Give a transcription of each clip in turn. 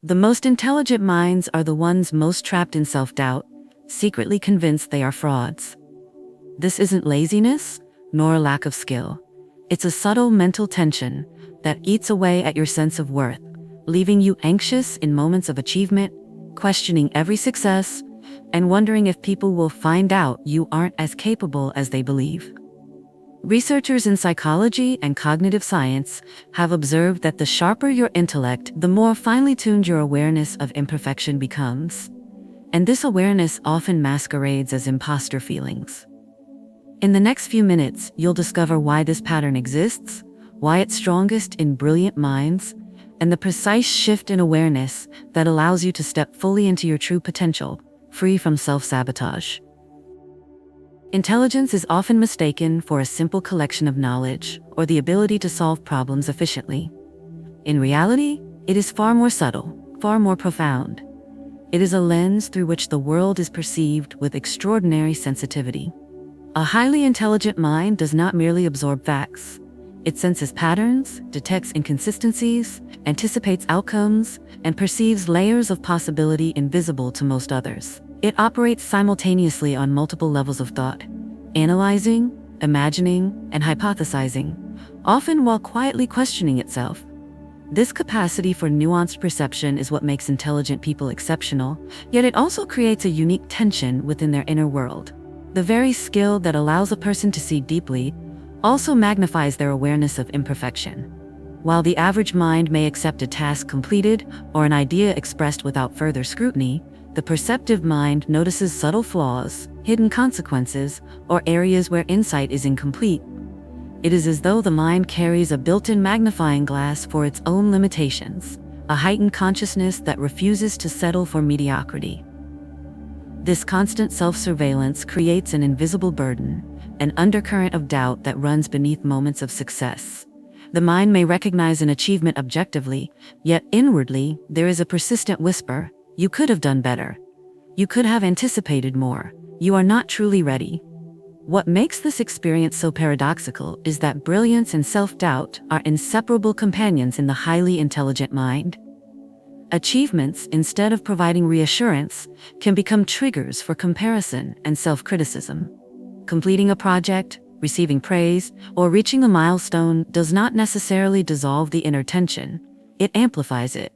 The most intelligent minds are the ones most trapped in self-doubt, secretly convinced they are frauds. This isn't laziness, nor a lack of skill. It's a subtle mental tension that eats away at your sense of worth, leaving you anxious in moments of achievement, questioning every success, and wondering if people will find out you aren't as capable as they believe. Researchers in psychology and cognitive science have observed that the sharper your intellect, the more finely tuned your awareness of imperfection becomes. And this awareness often masquerades as imposter feelings. In the next few minutes, you'll discover why this pattern exists, why it's strongest in brilliant minds, and the precise shift in awareness that allows you to step fully into your true potential, free from self-sabotage. Intelligence is often mistaken for a simple collection of knowledge or the ability to solve problems efficiently. In reality, it is far more subtle, far more profound. It is a lens through which the world is perceived with extraordinary sensitivity. A highly intelligent mind does not merely absorb facts. It senses patterns, detects inconsistencies, anticipates outcomes, and perceives layers of possibility invisible to most others. It operates simultaneously on multiple levels of thought, analyzing, imagining, and hypothesizing, often while quietly questioning itself. This capacity for nuanced perception is what makes intelligent people exceptional, yet it also creates a unique tension within their inner world. The very skill that allows a person to see deeply also magnifies their awareness of imperfection. While the average mind may accept a task completed or an idea expressed without further scrutiny, the perceptive mind notices subtle flaws, hidden consequences, or areas where insight is incomplete. It is as though the mind carries a built-in magnifying glass for its own limitations, a heightened consciousness that refuses to settle for mediocrity. This constant self-surveillance creates an invisible burden, an undercurrent of doubt that runs beneath moments of success. The mind may recognize an achievement objectively, yet inwardly, there is a persistent whisper: you could have done better. You could have anticipated more. You are not truly ready. What makes this experience so paradoxical is that brilliance and self-doubt are inseparable companions in the highly intelligent mind. Achievements, instead of providing reassurance, can become triggers for comparison and self-criticism. Completing a project, receiving praise, or reaching a milestone does not necessarily dissolve the inner tension. It amplifies it.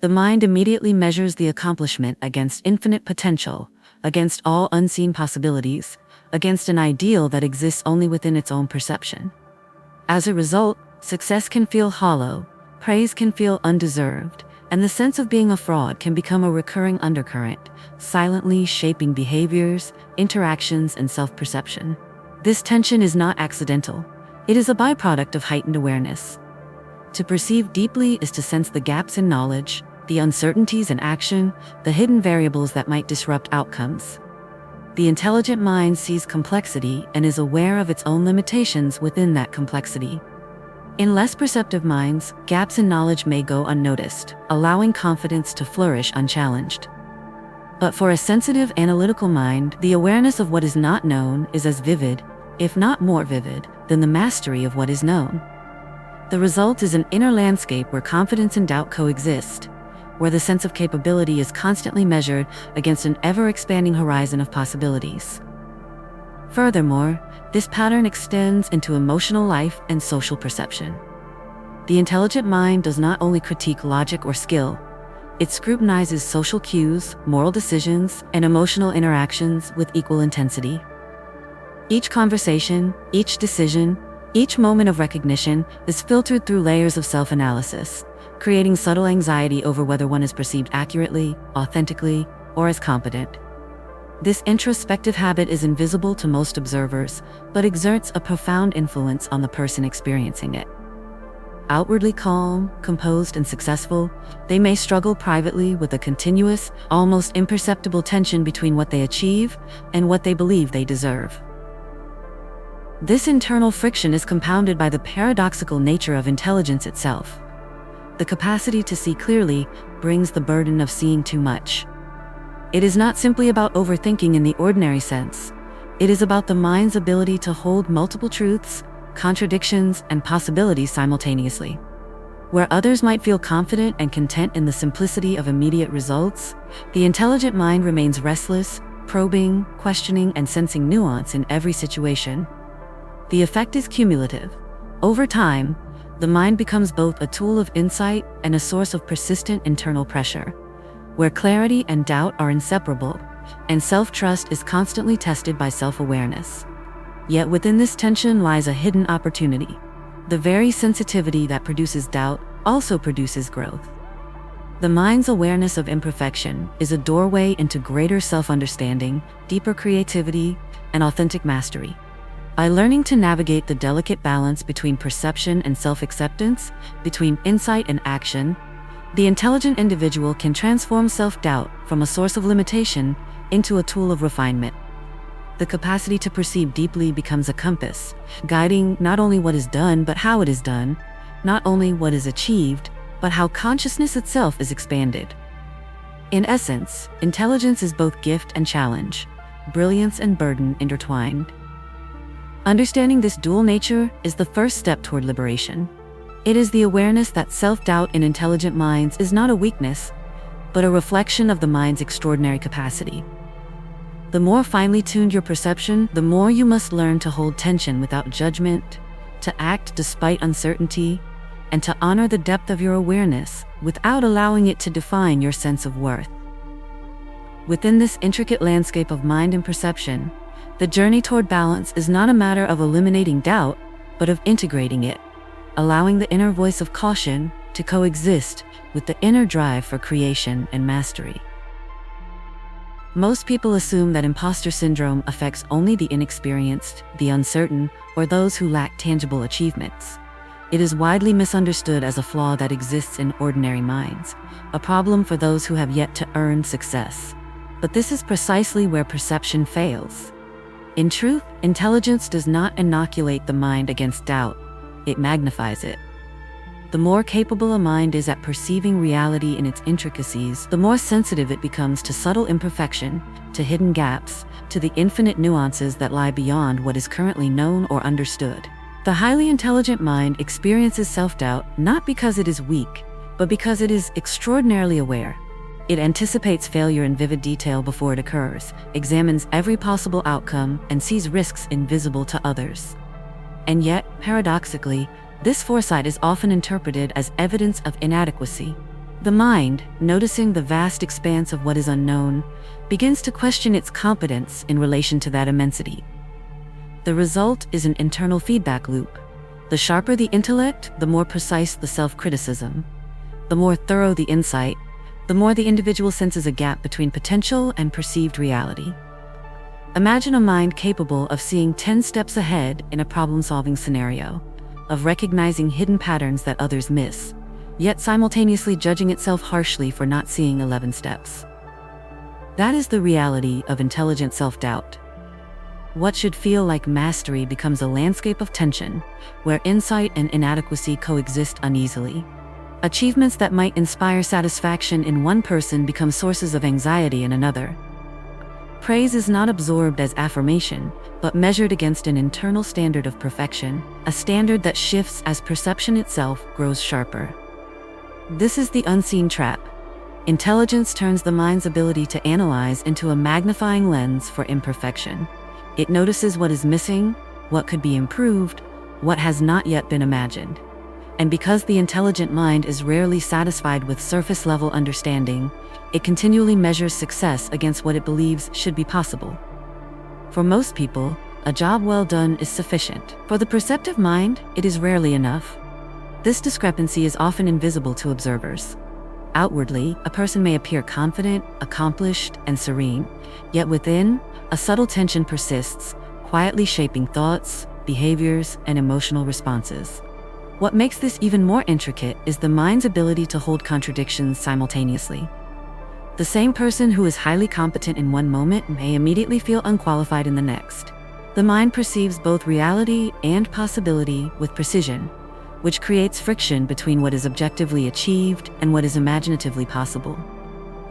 The mind immediately measures the accomplishment against infinite potential, against all unseen possibilities, against an ideal that exists only within its own perception. As a result, success can feel hollow, praise can feel undeserved, and the sense of being a fraud can become a recurring undercurrent, silently shaping behaviors, interactions, and self-perception. This tension is not accidental. It is a byproduct of heightened awareness. To perceive deeply is to sense the gaps in knowledge, the uncertainties in action, the hidden variables that might disrupt outcomes. The intelligent mind sees complexity and is aware of its own limitations within that complexity. In less perceptive minds, gaps in knowledge may go unnoticed, allowing confidence to flourish unchallenged. But for a sensitive, analytical mind, the awareness of what is not known is as vivid, if not more vivid, than the mastery of what is known. The result is an inner landscape where confidence and doubt coexist, where the sense of capability is constantly measured against an ever-expanding horizon of possibilities. Furthermore, this pattern extends into emotional life and social perception. The intelligent mind does not only critique logic or skill, it scrutinizes social cues, moral decisions, and emotional interactions with equal intensity. Each conversation, each decision, each moment of recognition is filtered through layers of self-analysis, creating subtle anxiety over whether one is perceived accurately, authentically, or as competent. This introspective habit is invisible to most observers, but exerts a profound influence on the person experiencing it. Outwardly calm, composed, and successful, they may struggle privately with a continuous, almost imperceptible tension between what they achieve and what they believe they deserve. This internal friction is compounded by the paradoxical nature of intelligence itself. The capacity to see clearly brings the burden of seeing too much. It is not simply about overthinking in the ordinary sense. It is about the mind's ability to hold multiple truths, contradictions, and possibilities simultaneously. Where others might feel confident and content in the simplicity of immediate results, the intelligent mind remains restless, probing, questioning, and sensing nuance in every situation. The effect is cumulative. Over time, the mind becomes both a tool of insight and a source of persistent internal pressure, where clarity and doubt are inseparable, and self-trust is constantly tested by self-awareness. Yet within this tension lies a hidden opportunity. The very sensitivity that produces doubt also produces growth. The mind's awareness of imperfection is a doorway into greater self-understanding, deeper creativity, and authentic mastery. By learning to navigate the delicate balance between perception and self-acceptance, between insight and action, the intelligent individual can transform self-doubt from a source of limitation into a tool of refinement. The capacity to perceive deeply becomes a compass, guiding not only what is done but how it is done, not only what is achieved, but how consciousness itself is expanded. In essence, intelligence is both gift and challenge, brilliance and burden intertwined. Understanding this dual nature is the first step toward liberation. It is the awareness that self-doubt in intelligent minds is not a weakness, but a reflection of the mind's extraordinary capacity. The more finely tuned your perception, the more you must learn to hold tension without judgment, to act despite uncertainty, and to honor the depth of your awareness without allowing it to define your sense of worth. Within this intricate landscape of mind and perception, the journey toward balance is not a matter of eliminating doubt, but of integrating it, allowing the inner voice of caution to coexist with the inner drive for creation and mastery. Most people assume that imposter syndrome affects only the inexperienced, the uncertain, or those who lack tangible achievements. It is widely misunderstood as a flaw that exists in ordinary minds, a problem for those who have yet to earn success. But this is precisely where perception fails. In truth, intelligence does not inoculate the mind against doubt, it magnifies it. The more capable a mind is at perceiving reality in its intricacies, the more sensitive it becomes to subtle imperfection, to hidden gaps, to the infinite nuances that lie beyond what is currently known or understood. The highly intelligent mind experiences self-doubt not because it is weak, but because it is extraordinarily aware. It anticipates failure in vivid detail before it occurs, examines every possible outcome, and sees risks invisible to others. And yet, paradoxically, this foresight is often interpreted as evidence of inadequacy. The mind, noticing the vast expanse of what is unknown, begins to question its competence in relation to that immensity. The result is an internal feedback loop. The sharper the intellect, the more precise the self-criticism. The more thorough the insight, the more the individual senses a gap between potential and perceived reality. Imagine a mind capable of seeing 10 steps ahead in a problem-solving scenario, of recognizing hidden patterns that others miss, yet simultaneously judging itself harshly for not seeing 11 steps. That is the reality of intelligent self-doubt. What should feel like mastery becomes a landscape of tension, where insight and inadequacy coexist uneasily. Achievements that might inspire satisfaction in one person become sources of anxiety in another. Praise is not absorbed as affirmation, but measured against an internal standard of perfection, a standard that shifts as perception itself grows sharper. This is the unseen trap. Intelligence turns the mind's ability to analyze into a magnifying lens for imperfection. It notices what is missing, what could be improved, what has not yet been imagined. And because the intelligent mind is rarely satisfied with surface-level understanding, it continually measures success against what it believes should be possible. For most people, a job well done is sufficient. For the perceptive mind, it is rarely enough. This discrepancy is often invisible to observers. Outwardly, a person may appear confident, accomplished, and serene, yet within, a subtle tension persists, quietly shaping thoughts, behaviors, and emotional responses. What makes this even more intricate is the mind's ability to hold contradictions simultaneously. The same person who is highly competent in one moment may immediately feel unqualified in the next. The mind perceives both reality and possibility with precision, which creates friction between what is objectively achieved and what is imaginatively possible.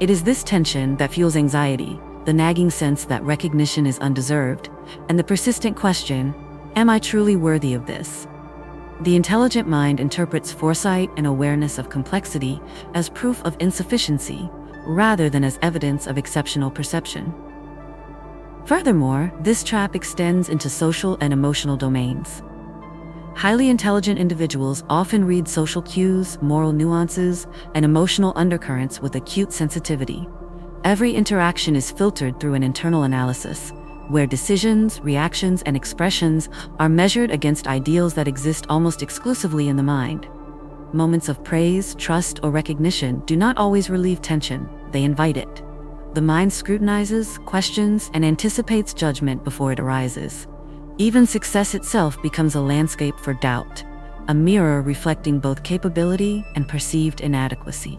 It is this tension that fuels anxiety, the nagging sense that recognition is undeserved, and the persistent question, am I truly worthy of this? The intelligent mind interprets foresight and awareness of complexity as proof of insufficiency, rather than as evidence of exceptional perception. Furthermore, this trap extends into social and emotional domains. Highly intelligent individuals often read social cues, moral nuances, and emotional undercurrents with acute sensitivity. Every interaction is filtered through an internal analysis, where decisions, reactions, and expressions are measured against ideals that exist almost exclusively in the mind. Moments of praise, trust, or recognition do not always relieve tension, they invite it. The mind scrutinizes, questions, and anticipates judgment before it arises. Even success itself becomes a landscape for doubt, a mirror reflecting both capability and perceived inadequacy.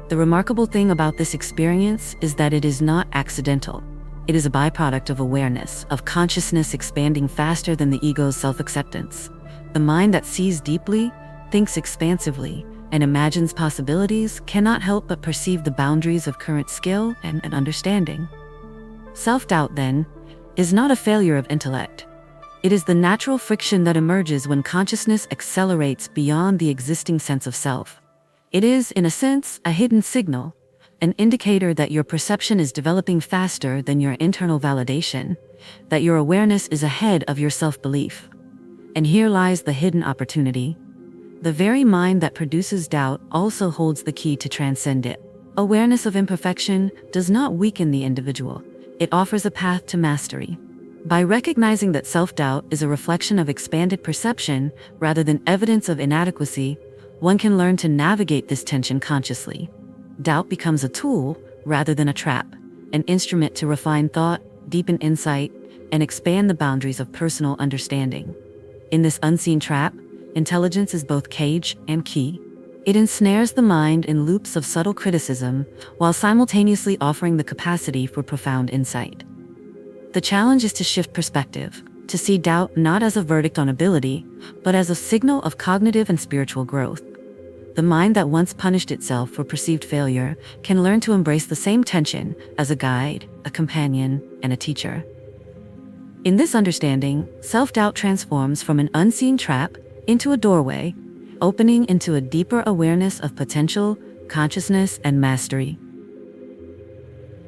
The remarkable thing about this experience is that it is not accidental. It is a byproduct of awareness, of consciousness expanding faster than the ego's self-acceptance. The mind that sees deeply, thinks expansively, and imagines possibilities cannot help but perceive the boundaries of current skill and understanding. Self-doubt, then, is not a failure of intellect. It is the natural friction that emerges when consciousness accelerates beyond the existing sense of self. It is, in a sense, a hidden signal, an indicator that your perception is developing faster than your internal validation, that your awareness is ahead of your self-belief. And here lies the hidden opportunity. The very mind that produces doubt also holds the key to transcend it. Awareness of imperfection does not weaken the individual. It offers a path to mastery. By recognizing that self-doubt is a reflection of expanded perception rather than evidence of inadequacy, one can learn to navigate this tension consciously. Doubt becomes a tool rather than a trap, an instrument to refine thought, deepen insight, and expand the boundaries of personal understanding. In this unseen trap, intelligence is both cage and key. It ensnares the mind in loops of subtle criticism while simultaneously offering the capacity for profound insight. The challenge is to shift perspective, to see doubt not as a verdict on ability, but as a signal of cognitive and spiritual growth. The mind that once punished itself for perceived failure can learn to embrace the same tension as a guide, a companion, and a teacher. In this understanding, self-doubt transforms from an unseen trap into a doorway, opening into a deeper awareness of potential, consciousness, and mastery.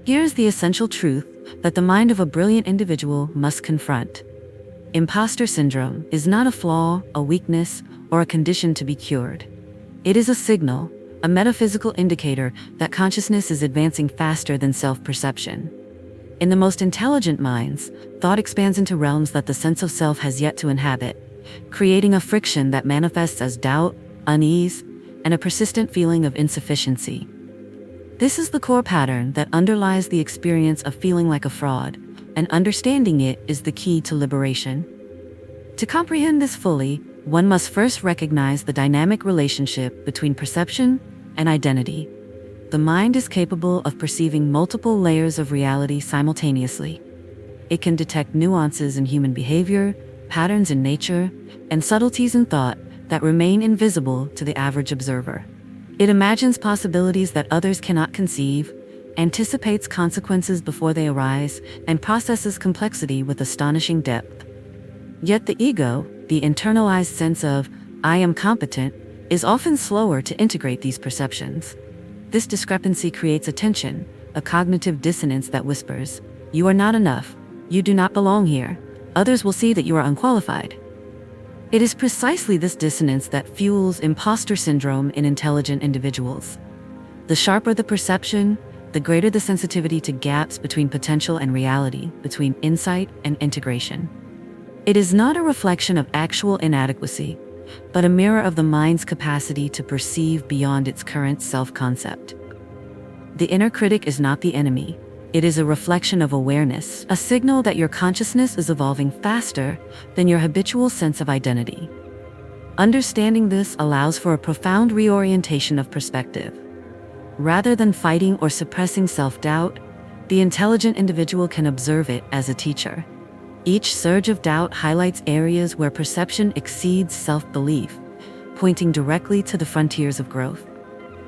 Here's the essential truth that the mind of a brilliant individual must confront. Imposter syndrome is not a flaw, a weakness, or a condition to be cured. It is a signal, a metaphysical indicator that consciousness is advancing faster than self-perception. In the most intelligent minds, thought expands into realms that the sense of self has yet to inhabit, creating a friction that manifests as doubt, unease, and a persistent feeling of insufficiency. This is the core pattern that underlies the experience of feeling like a fraud, and understanding it is the key to liberation. To comprehend this fully, one must first recognize the dynamic relationship between perception and identity. The mind is capable of perceiving multiple layers of reality simultaneously. It can detect nuances in human behavior, patterns in nature, and subtleties in thought that remain invisible to the average observer. It imagines possibilities that others cannot conceive, anticipates consequences before they arise, and processes complexity with astonishing depth. Yet the ego, the internalized sense of, I am competent, is often slower to integrate these perceptions. This discrepancy creates a tension, a cognitive dissonance that whispers, you are not enough, you do not belong here, others will see that you are unqualified. It is precisely this dissonance that fuels imposter syndrome in intelligent individuals. The sharper the perception, the greater the sensitivity to gaps between potential and reality, between insight and integration. It is not a reflection of actual inadequacy, but a mirror of the mind's capacity to perceive beyond its current self-concept. The inner critic is not the enemy. It is a reflection of awareness, a signal that your consciousness is evolving faster than your habitual sense of identity. Understanding this allows for a profound reorientation of perspective. Rather than fighting or suppressing self-doubt, the intelligent individual can observe it as a teacher. Each surge of doubt highlights areas where perception exceeds self-belief, pointing directly to the frontiers of growth.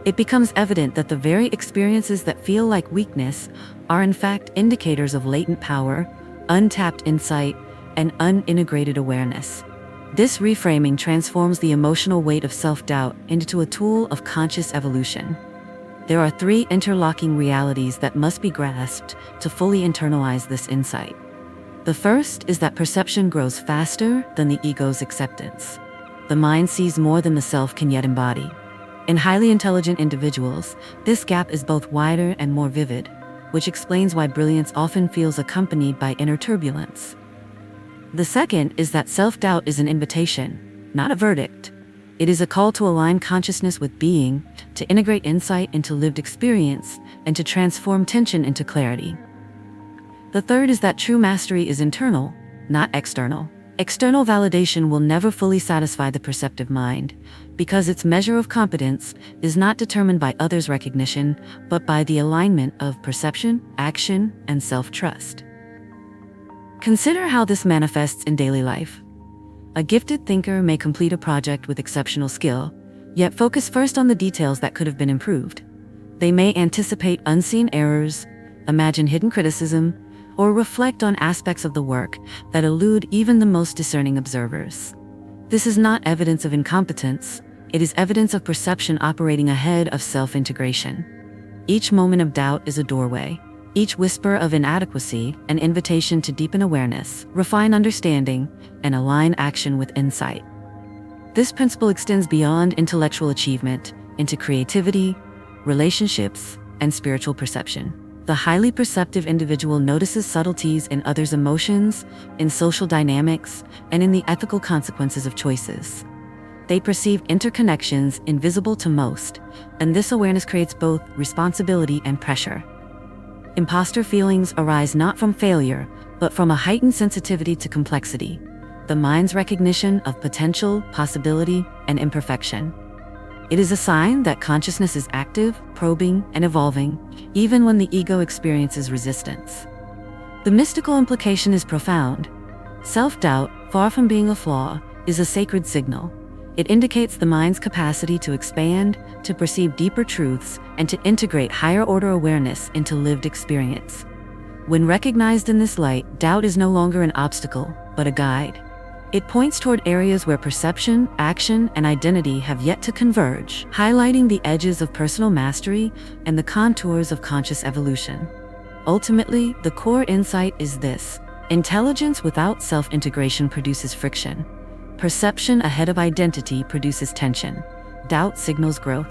It becomes evident that the very experiences that feel like weakness are in fact indicators of latent power, untapped insight, and unintegrated awareness. This reframing transforms the emotional weight of self-doubt into a tool of conscious evolution. There are three interlocking realities that must be grasped to fully internalize this insight. The first is that perception grows faster than the ego's acceptance. The mind sees more than the self can yet embody. In highly intelligent individuals, this gap is both wider and more vivid, which explains why brilliance often feels accompanied by inner turbulence. The second is that self-doubt is an invitation, not a verdict. It is a call to align consciousness with being, to integrate insight into lived experience, and to transform tension into clarity. The third is that true mastery is internal, not external. External validation will never fully satisfy the perceptive mind, because its measure of competence is not determined by others' recognition, but by the alignment of perception, action, and self-trust. Consider how this manifests in daily life. A gifted thinker may complete a project with exceptional skill, yet focus first on the details that could have been improved. They may anticipate unseen errors, imagine hidden criticism, or reflect on aspects of the work that elude even the most discerning observers. This is not evidence of incompetence, it is evidence of perception operating ahead of self-integration. Each moment of doubt is a doorway, each whisper of inadequacy an invitation to deepen awareness, refine understanding, and align action with insight. This principle extends beyond intellectual achievement into creativity, relationships, and spiritual perception. The highly perceptive individual notices subtleties in others' emotions, in social dynamics, and in the ethical consequences of choices. They perceive interconnections invisible to most, and this awareness creates both responsibility and pressure. Imposter feelings arise not from failure, but from a heightened sensitivity to complexity, the mind's recognition of potential, possibility, and imperfection. It is a sign that consciousness is active, probing, and evolving, even when the ego experiences resistance. The mystical implication is profound. Self-doubt, far from being a flaw, is a sacred signal. It indicates the mind's capacity to expand, to perceive deeper truths, and to integrate higher-order awareness into lived experience. When recognized in this light, doubt is no longer an obstacle, but a guide. It points toward areas where perception, action, and identity have yet to converge, highlighting the edges of personal mastery and the contours of conscious evolution. Ultimately, the core insight is this: intelligence without self-integration produces friction. Perception ahead of identity produces tension. Doubt signals growth.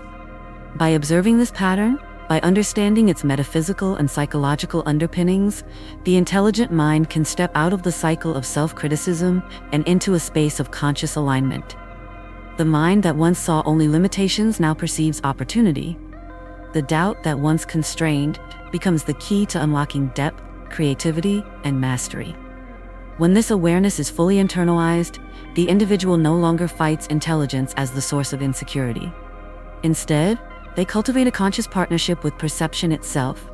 By observing this pattern, by understanding its metaphysical and psychological underpinnings, the intelligent mind can step out of the cycle of self-criticism and into a space of conscious alignment. The mind that once saw only limitations now perceives opportunity. The doubt that once constrained becomes the key to unlocking depth, creativity, and mastery. When this awareness is fully internalized, the individual no longer fights intelligence as the source of insecurity. Instead, they cultivate a conscious partnership with perception itself.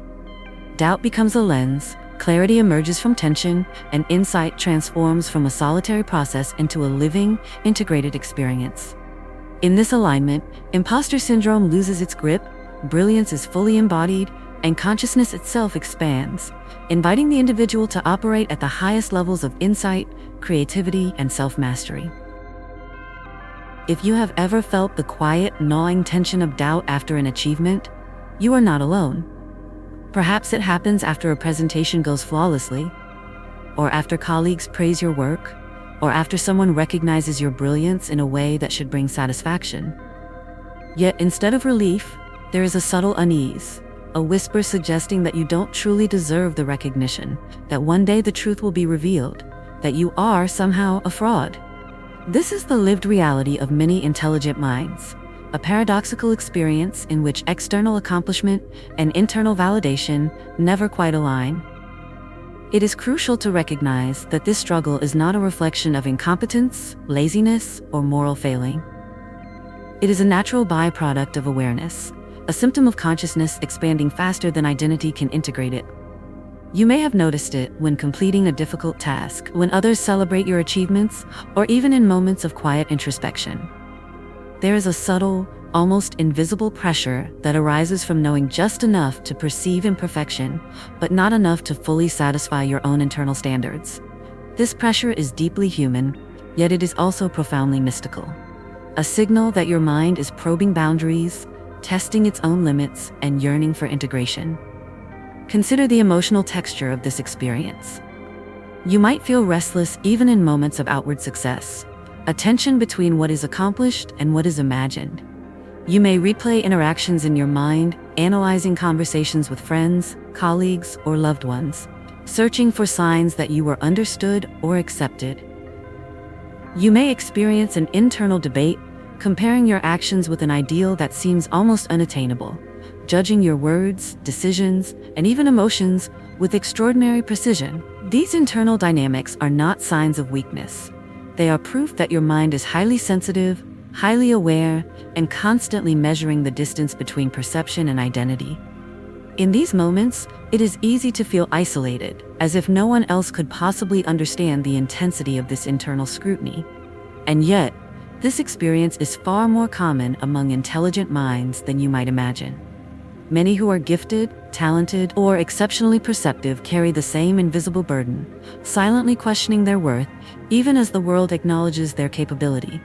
Doubt becomes a lens, clarity emerges from tension, and insight transforms from a solitary process into a living, integrated experience. In this alignment, imposter syndrome loses its grip, brilliance is fully embodied, and consciousness itself expands, inviting the individual to operate at the highest levels of insight, creativity, and self-mastery. If you have ever felt the quiet, gnawing tension of doubt after an achievement, you are not alone. Perhaps it happens after a presentation goes flawlessly, or after colleagues praise your work, or after someone recognizes your brilliance in a way that should bring satisfaction. Yet instead of relief, there is a subtle unease, a whisper suggesting that you don't truly deserve the recognition, that one day the truth will be revealed, that you are somehow a fraud. This is the lived reality of many intelligent minds, a paradoxical experience in which external accomplishment and internal validation never quite align. It is crucial to recognize that this struggle is not a reflection of incompetence, laziness, or moral failing. It is a natural byproduct of awareness, a symptom of consciousness expanding faster than identity can integrate it. You may have noticed it when completing a difficult task, when others celebrate your achievements, or even in moments of quiet introspection. There is a subtle, almost invisible pressure that arises from knowing just enough to perceive imperfection, but not enough to fully satisfy your own internal standards. This pressure is deeply human, yet it is also profoundly mystical. A signal that your mind is probing boundaries, testing its own limits, and yearning for integration. Consider the emotional texture of this experience. You might feel restless even in moments of outward success, a tension between what is accomplished and what is imagined. You may replay interactions in your mind, analyzing conversations with friends, colleagues, or loved ones, searching for signs that you were understood or accepted. You may experience an internal debate, comparing your actions with an ideal that seems almost unattainable, judging your words, decisions, and even emotions with extraordinary precision. These internal dynamics are not signs of weakness. They are proof that your mind is highly sensitive, highly aware, and constantly measuring the distance between perception and identity. In these moments, it is easy to feel isolated, as if no one else could possibly understand the intensity of this internal scrutiny. And yet, this experience is far more common among intelligent minds than you might imagine. Many who are gifted, talented, or exceptionally perceptive carry the same invisible burden, silently questioning their worth, even as the world acknowledges their capability.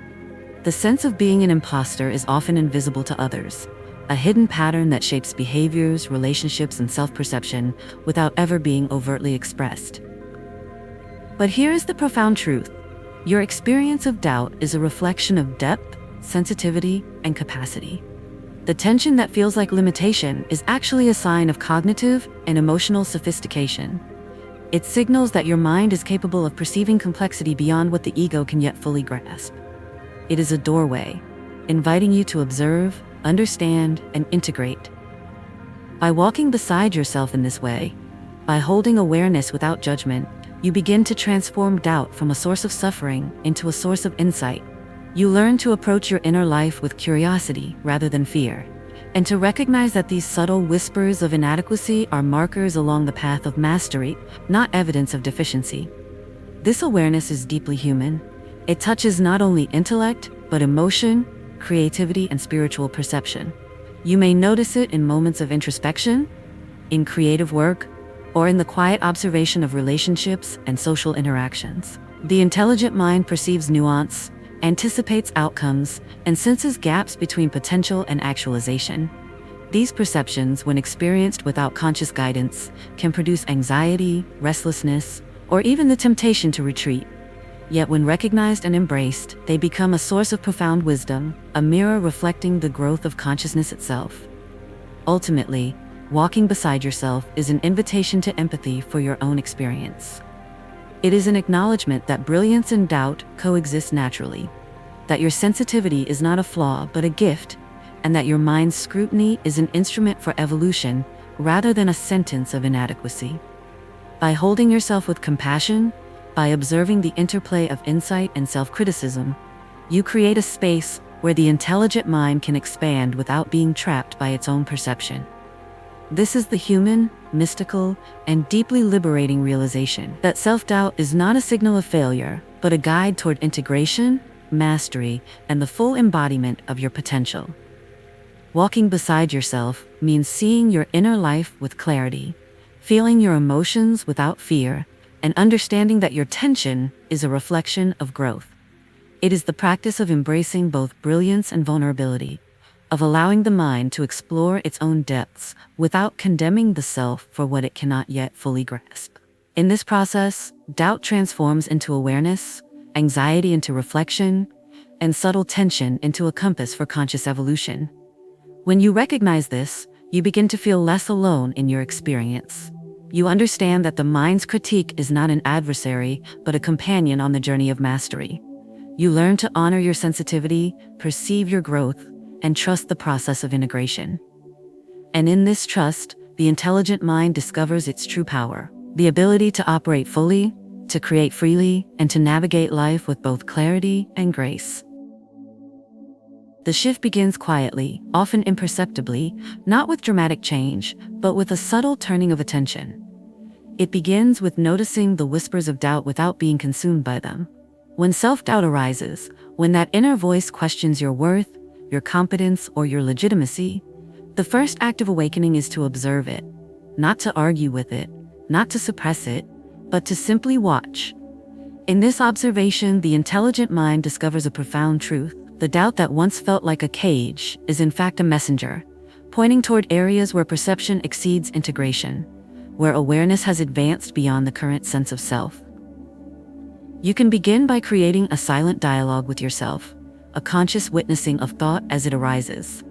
The sense of being an imposter is often invisible to others, a hidden pattern that shapes behaviors, relationships, and self-perception without ever being overtly expressed. But here is the profound truth. Your experience of doubt is a reflection of depth, sensitivity, and capacity. The tension that feels like limitation is actually a sign of cognitive and emotional sophistication. It signals that your mind is capable of perceiving complexity beyond what the ego can yet fully grasp. It is a doorway, inviting you to observe, understand, and integrate. By walking beside yourself in this way, by holding awareness without judgment, you begin to transform doubt from a source of suffering into a source of insight. You learn to approach your inner life with curiosity rather than fear, and to recognize that these subtle whispers of inadequacy are markers along the path of mastery, not evidence of deficiency. This awareness is deeply human. It touches not only intellect, but emotion, creativity, and spiritual perception. You may notice it in moments of introspection, in creative work, or in the quiet observation of relationships and social interactions. The intelligent mind perceives nuance, anticipates outcomes, and senses gaps between potential and actualization. These perceptions, when experienced without conscious guidance, can produce anxiety, restlessness, or even the temptation to retreat. Yet when recognized and embraced, they become a source of profound wisdom, a mirror reflecting the growth of consciousness itself. Ultimately, walking beside yourself is an invitation to empathy for your own experience. It is an acknowledgement that brilliance and doubt coexist naturally, that your sensitivity is not a flaw but a gift, and that your mind's scrutiny is an instrument for evolution rather than a sentence of inadequacy. By holding yourself with compassion, by observing the interplay of insight and self-criticism, you create a space where the intelligent mind can expand without being trapped by its own perception. This is the human, mystical, and deeply liberating realization that self-doubt is not a signal of failure, but a guide toward integration, mastery, and the full embodiment of your potential. Walking beside yourself means seeing your inner life with clarity, feeling your emotions without fear, and understanding that your tension is a reflection of growth. It is the practice of embracing both brilliance and vulnerability, of allowing the mind to explore its own depths without condemning the self for what it cannot yet fully grasp. In this process, doubt transforms into awareness, anxiety into reflection, and subtle tension into a compass for conscious evolution. When you recognize this, you begin to feel less alone in your experience. You understand that the mind's critique is not an adversary, but a companion on the journey of mastery. You learn to honor your sensitivity, perceive your growth, and trust the process of integration. And in this trust, the intelligent mind discovers its true power, the ability to operate fully, to create freely, and to navigate life with both clarity and grace. The shift begins quietly, often imperceptibly, not with dramatic change, but with a subtle turning of attention. It begins with noticing the whispers of doubt without being consumed by them. When self-doubt arises, when that inner voice questions your worth, your competence, or your legitimacy, the first act of awakening is to observe it, not to argue with it, not to suppress it, but to simply watch. In this observation, the intelligent mind discovers a profound truth. The doubt that once felt like a cage is in fact a messenger, pointing toward areas where perception exceeds integration, where awareness has advanced beyond the current sense of self. You can begin by creating a silent dialogue with yourself, a conscious witnessing of thought as it arises.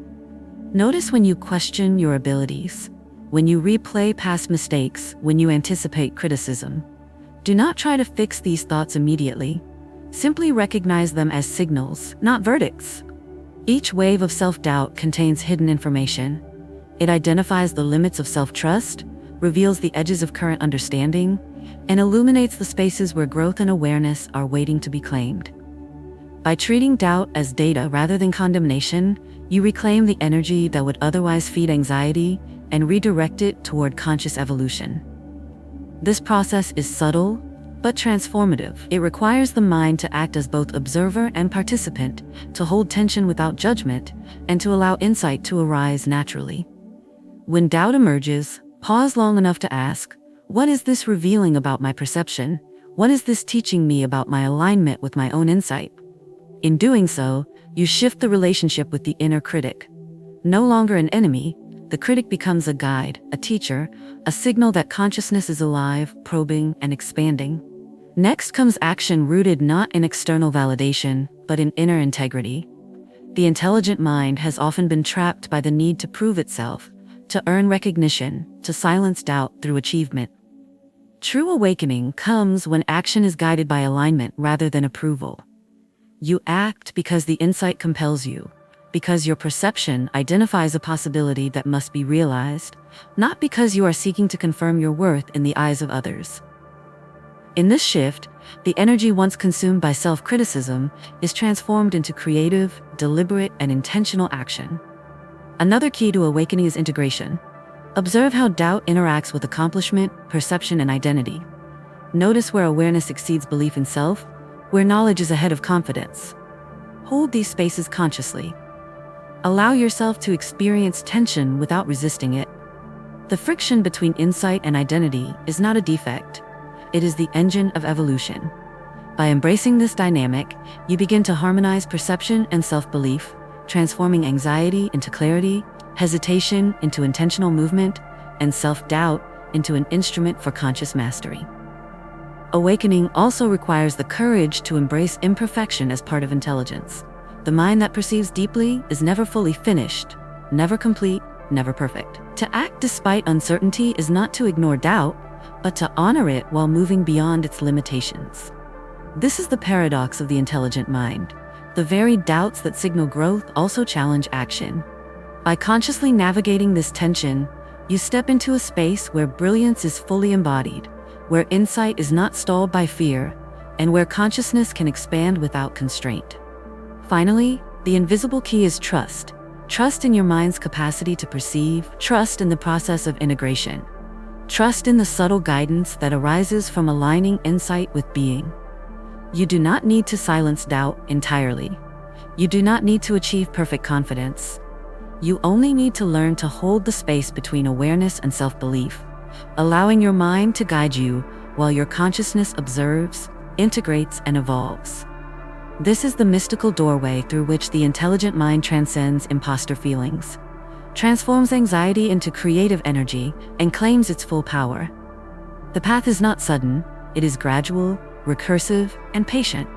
Notice when you question your abilities, when you replay past mistakes, when you anticipate criticism. Do not try to fix these thoughts immediately. Simply recognize them as signals, not verdicts. Each wave of self-doubt contains hidden information. It identifies the limits of self-trust, reveals the edges of current understanding, and illuminates the spaces where growth and awareness are waiting to be claimed. By treating doubt as data rather than condemnation, you reclaim the energy that would otherwise feed anxiety and redirect it toward conscious evolution. This process is subtle, but transformative. It requires the mind to act as both observer and participant, to hold tension without judgment, and to allow insight to arise naturally. When doubt emerges, pause long enough to ask, what is this revealing about my perception? What is this teaching me about my alignment with my own insight? In doing so, you shift the relationship with the inner critic. No longer an enemy, the critic becomes a guide, a teacher, a signal that consciousness is alive, probing, and expanding. Next comes action rooted not in external validation, but in inner integrity. The intelligent mind has often been trapped by the need to prove itself, to earn recognition, to silence doubt through achievement. True awakening comes when action is guided by alignment rather than approval. You act because the insight compels you, because your perception identifies a possibility that must be realized, not because you are seeking to confirm your worth in the eyes of others. In this shift, the energy once consumed by self-criticism is transformed into creative, deliberate, and intentional action. Another key to awakening is integration. Observe how doubt interacts with accomplishment, perception, and identity. Notice where awareness exceeds belief in self, where knowledge is ahead of confidence. Hold these spaces consciously. Allow yourself to experience tension without resisting it. The friction between insight and identity is not a defect. It is the engine of evolution. By embracing this dynamic, you begin to harmonize perception and self-belief, transforming anxiety into clarity, hesitation into intentional movement, and self-doubt into an instrument for conscious mastery. Awakening also requires the courage to embrace imperfection as part of intelligence. The mind that perceives deeply is never fully finished, never complete, never perfect. To act despite uncertainty is not to ignore doubt, but to honor it while moving beyond its limitations. This is the paradox of the intelligent mind. The very doubts that signal growth also challenge action. By consciously navigating this tension, you step into a space where brilliance is fully embodied, where insight is not stalled by fear, and where consciousness can expand without constraint. Finally, the invisible key is trust. Trust in your mind's capacity to perceive, trust in the process of integration. Trust in the subtle guidance that arises from aligning insight with being. You do not need to silence doubt entirely. You do not need to achieve perfect confidence. You only need to learn to hold the space between awareness and self-belief, allowing your mind to guide you while your consciousness observes, integrates, and evolves. This is the mystical doorway through which the intelligent mind transcends imposter feelings, transforms anxiety into creative energy, and claims its full power. The path is not sudden, it is gradual, recursive, and patient.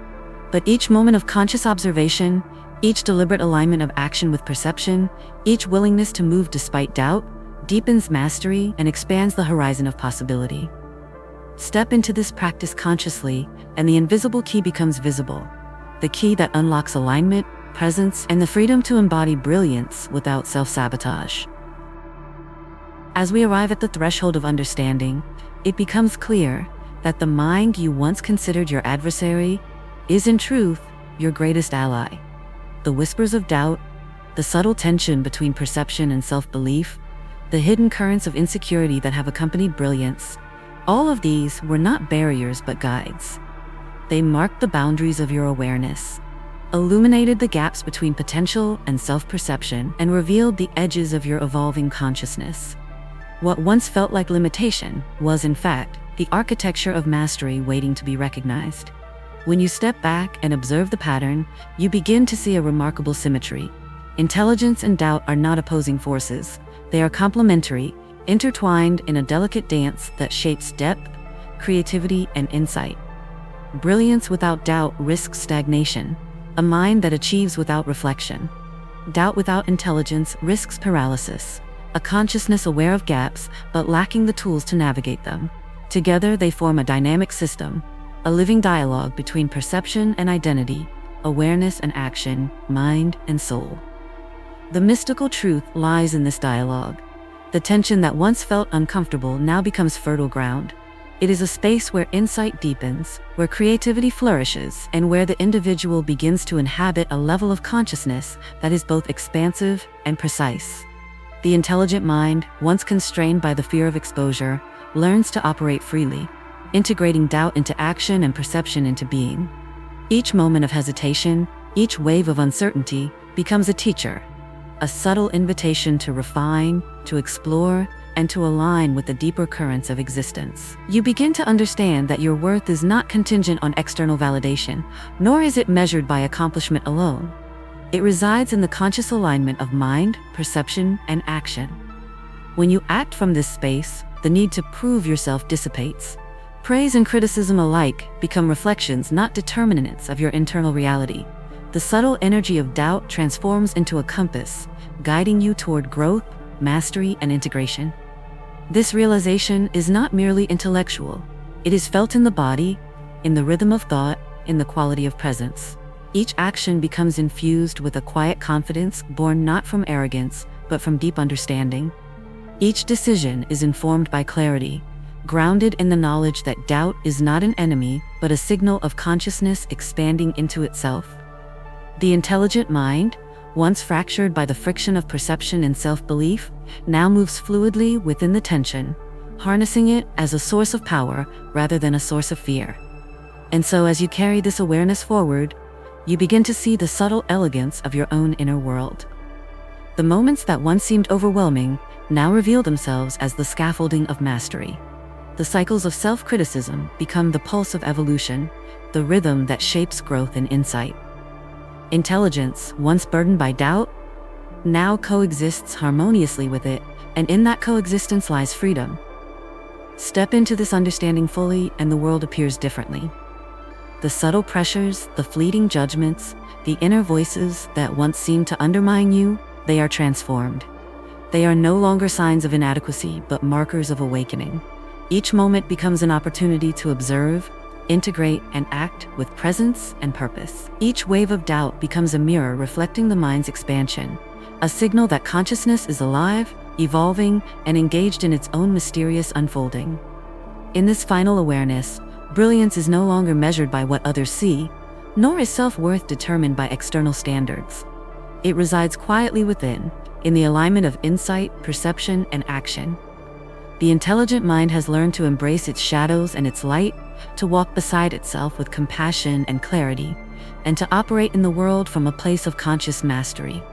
But each moment of conscious observation, each deliberate alignment of action with perception, each willingness to move despite doubt, deepens mastery and expands the horizon of possibility. Step into this practice consciously, and the invisible key becomes visible. The key that unlocks alignment, presence, and the freedom to embody brilliance without self-sabotage. As we arrive at the threshold of understanding, it becomes clear that the mind you once considered your adversary is in truth your greatest ally. The whispers of doubt, the subtle tension between perception and self-belief, the hidden currents of insecurity that have accompanied brilliance, all of these were not barriers but guides. They marked the boundaries of your awareness, illuminated the gaps between potential and self-perception, and revealed the edges of your evolving consciousness. What once felt like limitation was, in fact, the architecture of mastery waiting to be recognized. When you step back and observe the pattern, you begin to see a remarkable symmetry. Intelligence and doubt are not opposing forces. They are complementary, intertwined in a delicate dance that shapes depth, creativity, and insight. Brilliance without doubt risks stagnation, a mind that achieves without reflection. Doubt without intelligence risks paralysis, a consciousness aware of gaps but lacking the tools to navigate them. Together they form a dynamic system, a living dialogue between perception and identity, awareness and action, mind and soul. The mystical truth lies in this dialogue. The tension that once felt uncomfortable now becomes fertile ground. It is a space where insight deepens, where creativity flourishes, and where the individual begins to inhabit a level of consciousness that is both expansive and precise. The intelligent mind, once constrained by the fear of exposure, learns to operate freely, integrating doubt into action and perception into being. Each moment of hesitation, each wave of uncertainty, becomes a teacher, a subtle invitation to refine, to explore, and to align with the deeper currents of existence. You begin to understand that your worth is not contingent on external validation, nor is it measured by accomplishment alone. It resides in the conscious alignment of mind, perception, and action. When you act from this space, the need to prove yourself dissipates. Praise and criticism alike become reflections, not determinants of your internal reality. The subtle energy of doubt transforms into a compass, guiding you toward growth, mastery, and integration. This realization is not merely intellectual. It is felt in the body, in the rhythm of thought, in the quality of presence. Each action becomes infused with a quiet confidence born not from arrogance, but from deep understanding. Each decision is informed by clarity, grounded in the knowledge that doubt is not an enemy, but a signal of consciousness expanding into itself. The intelligent mind, once fractured by the friction of perception and self-belief, now moves fluidly within the tension, harnessing it as a source of power rather than a source of fear. And so as you carry this awareness forward, you begin to see the subtle elegance of your own inner world. The moments that once seemed overwhelming now reveal themselves as the scaffolding of mastery. The cycles of self-criticism become the pulse of evolution, the rhythm that shapes growth and insight. Intelligence, once burdened by doubt, now coexists harmoniously with it, and in that coexistence lies freedom. Step into this understanding fully, and the world appears differently. The subtle pressures, the fleeting judgments, the inner voices that once seemed to undermine you, they are transformed. They are no longer signs of inadequacy, but markers of awakening. Each moment becomes an opportunity to observe, integrate, and act with presence and purpose. Each wave of doubt becomes a mirror reflecting the mind's expansion, a signal that consciousness is alive, evolving, and engaged in its own mysterious unfolding. In this final awareness, brilliance is no longer measured by what others see, nor is self-worth determined by external standards. It resides quietly within, in the alignment of insight, perception, and action. The intelligent mind has learned to embrace its shadows and its light, to walk beside itself with compassion and clarity, and to operate in the world from a place of conscious mastery.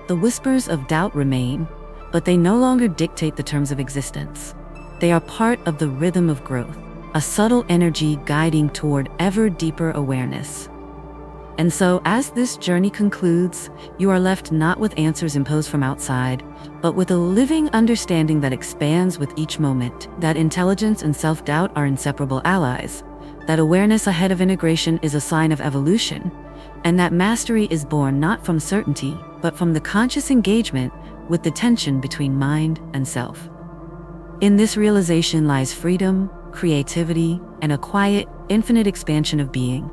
The whispers of doubt remain, but they no longer dictate the terms of existence. They are part of the rhythm of growth, a subtle energy guiding toward ever deeper awareness. And so, as this journey concludes, you are left not with answers imposed from outside, but with a living understanding that expands with each moment, that intelligence and self-doubt are inseparable allies, that awareness ahead of integration is a sign of evolution, and that mastery is born not from certainty, but from the conscious engagement with the tension between mind and self. In this realization lies freedom, creativity, and a quiet, infinite expansion of being.